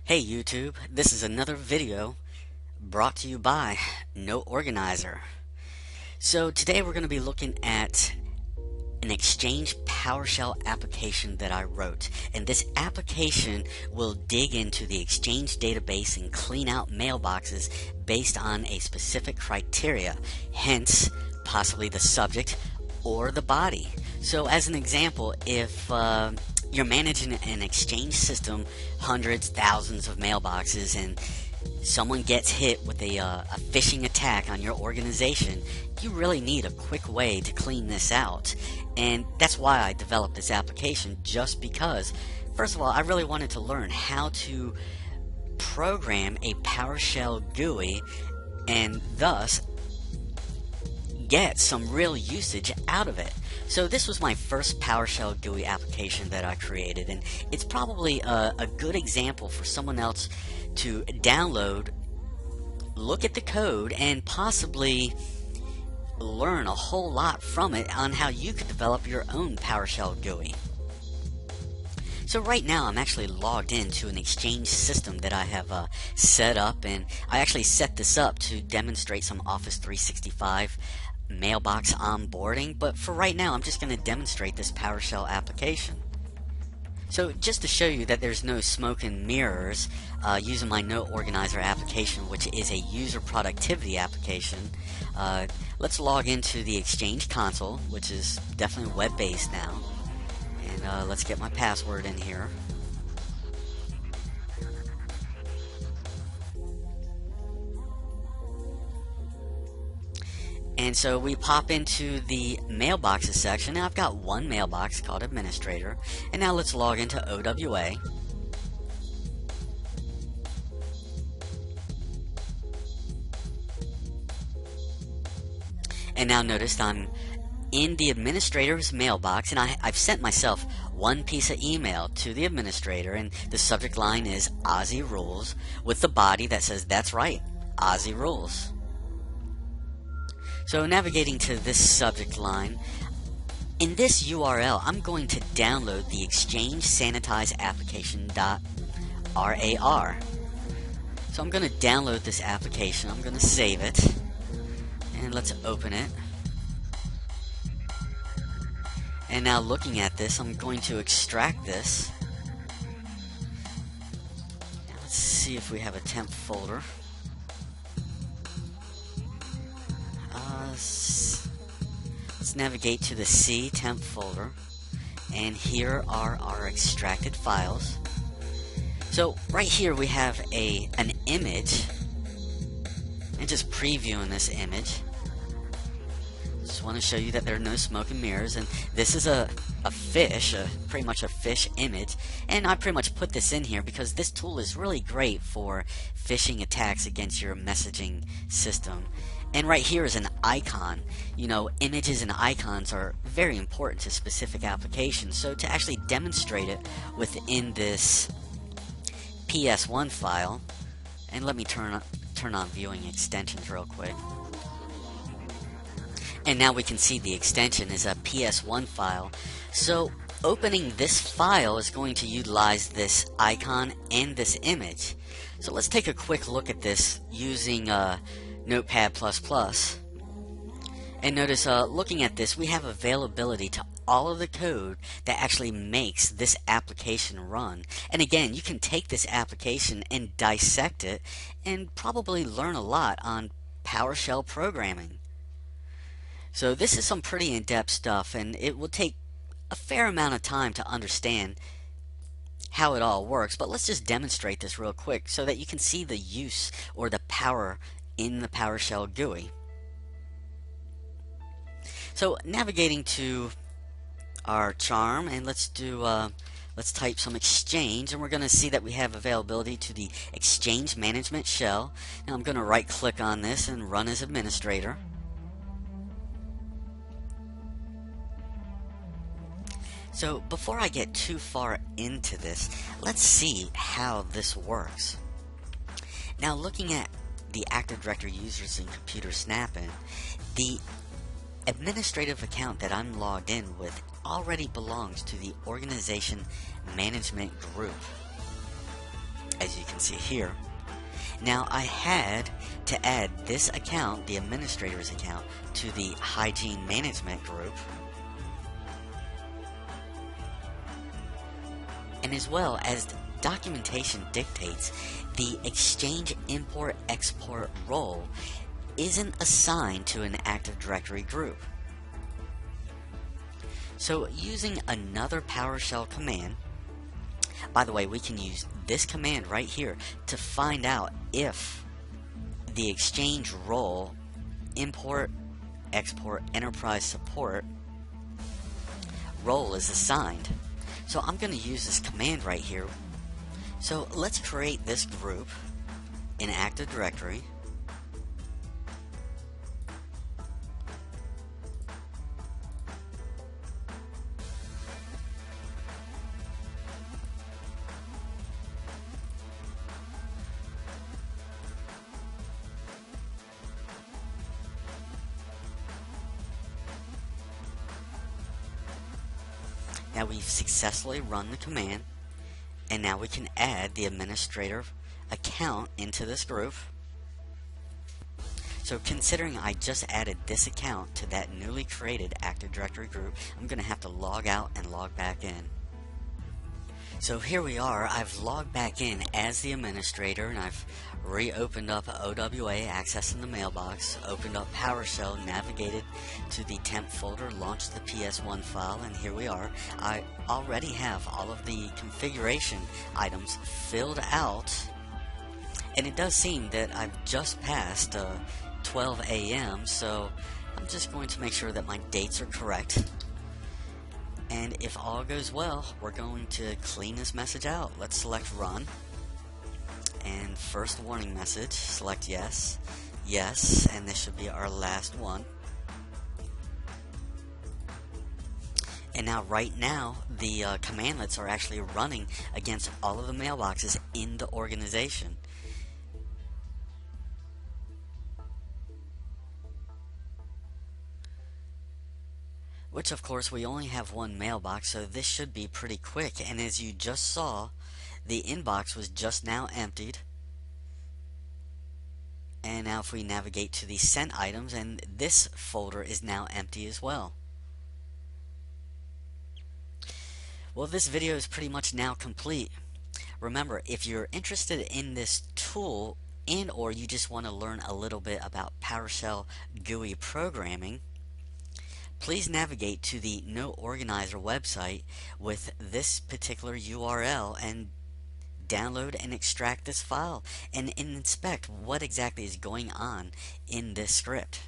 Hey YouTube, this is another video brought to you by No Organizer. So today we're going to be looking at an Exchange PowerShell application that I wrote. And this application will dig into the Exchange database and clean out mailboxes based on a specific criteria, hence possibly the subject or the body. So as an example, if you're managing an Exchange system, hundreds, thousands of mailboxes, and someone gets hit with a phishing attack on your organization, you really need a quick way to clean this out. And that's why I developed this application, just because, first of all, I really wanted to learn how to program a PowerShell GUI and thus get some real usage out of it. So this was my first PowerShell GUI application that I created, and it's probably a good example for someone else to download, look at the code, and possibly learn a whole lot from it on how you could develop your own PowerShell GUI. So right now I'm actually logged into an Exchange system that I have set up, and I actually set this up to demonstrate some Office 365 mailbox onboarding, but for right now I'm just going to demonstrate this PowerShell application. So just to show you that there's no smoke and mirrors, using my Note Organizer application, which is a user productivity application, let's log into the Exchange console, which is definitely web-based now, and let's get my password in here. And so we pop into the mailboxes section. Now I've got one mailbox called Administrator. And now let's log into OWA. And now notice I'm in the administrator's mailbox, and I've sent myself one piece of email to the administrator, and the subject line is Aussie Rules, with the body that says, that's right, Aussie Rules. So navigating to this subject line, in this URL I'm going to download the Exchange Sanitize application.rar. So I'm going to download this application, I'm going to save it, and let's open it. And now looking at this, I'm going to extract this. Now let's see if we have a temp folder. Let's navigate to the C temp folder, and here are our extracted files. So right here we have an image, and just previewing this image, just want to show you that there are no smoke and mirrors, and this is a fish, pretty much a fish image, and I pretty much put this in here because this tool is really great for phishing attacks against your messaging system. And right here is an icon. You know, images and icons are very important to specific applications, so to actually demonstrate it within this PS1 file, and let me turn on viewing extensions real quick. And now we can see the extension is a PS1 file. So opening this file is going to utilize this icon and this image. So let's take a quick look at this using Notepad++. And notice, looking at this, we have availability to all of the code that actually makes this application run. And again, you can take this application and dissect it and probably learn a lot on PowerShell programming. So this is some pretty in-depth stuff, and it will take a fair amount of time to understand how it all works, but let's just demonstrate this real quick so that you can see the use or the power in the PowerShell GUI. So navigating to our charm, and let's type some Exchange, and we're going to see that we have availability to the Exchange Management Shell. Now I'm going to right click on this and run as administrator. So before I get too far into this, let's see how this works. Now looking at the Active Directory users in Computer Snap-in, the administrative account that I'm logged in with already belongs to the organization management group, as you can can see here. Now I had to add this account, the administrator's account, to the hygiene management group. And as well as documentation dictates, the Exchange import-export role isn't assigned to an Active Directory group. So using another PowerShell command, by the way, we can use this command right here to find out if the Exchange role import, export, enterprise support role is assigned. So I'm going to use this command right here. So let's create this group in Active Directory. Now we've successfully run the command, and now we can add the administrator account into this group. So considering I just added this account to that newly created Active Directory group, I'm going to have to log out and log back in. So here we are. I've logged back in as the administrator, and I've reopened up OWA, accessing the mailbox, opened up PowerShell, navigated to the temp folder, launched the PS1 file, and here we are. I already have all of the configuration items filled out, and it does seem that I've just passed 12 a.m., so I'm just going to make sure that my dates are correct. And if all goes well, we're going to clean this message out. Let's select Run. And first warning message, select Yes. Yes, and this should be our last one. And now, right now, the commandlets are actually running against all of the mailboxes in the organization. Which, of course, we only have one mailbox, so this should be pretty quick. And as you just saw, the inbox was just now emptied. And now if we navigate to the sent items, and this folder is now empty as well. Well, this video is pretty much now complete. Remember, if you're interested in this tool and or you just want to learn a little bit about PowerShell GUI programming, please navigate to the No Organizer website with this particular URL and download and extract this file and inspect what exactly is going on in this script.